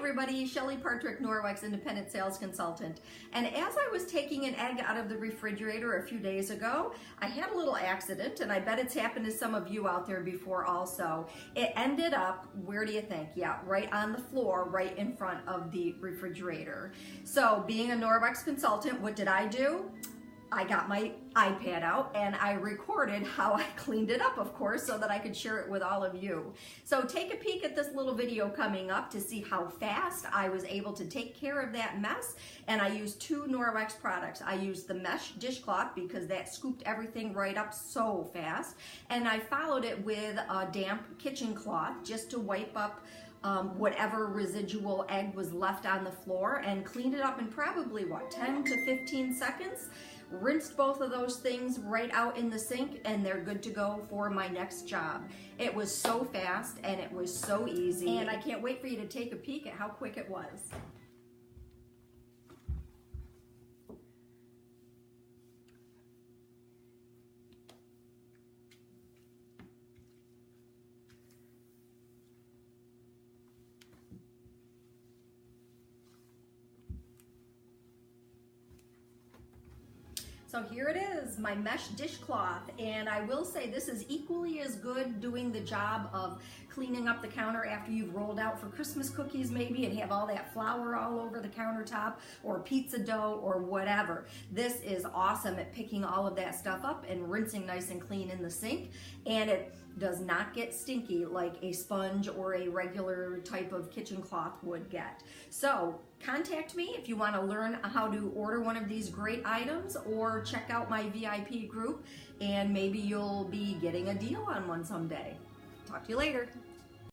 everybody, Shelly Partrick, Norwex Independent Sales Consultant. And as I was taking an egg out of the refrigerator a few days ago, I had a little accident, and I bet it's happened to some of you out there before also. It ended up, where do you think? Yeah, right on the floor, right in front of the refrigerator. So being a Norwex consultant, what did I do? I got my iPad out and I recorded how I cleaned it up, of course, so that I could share it with all of you. So take a peek at this little video coming up to see how fast I was able to take care of that mess. And I used two Norwex products. I used the mesh dishcloth because that scooped everything right up so fast. And I followed it with a damp kitchen cloth just to wipe up whatever residual egg was left on the floor, and cleaned it up in probably, what, 10 to 15 seconds. Rinsed both of those things right out in the sink, and they're good to go for my next job. It was so fast and it was so easy, and I can't wait for you to take a peek at how quick it was. So here it is, my mesh dishcloth, and I will say this is equally as good doing the job of cleaning up the counter after you've rolled out for Christmas cookies maybe and have all that flour all over the countertop, or pizza dough or whatever. This is awesome at picking all of that stuff up and rinsing nice and clean in the sink, and it does not get stinky like a sponge or a regular type of kitchen cloth would get. So contact me if you want to learn how to order one of these great items, or check out my VIP group and maybe you'll be getting a deal on one someday. Talk to you later.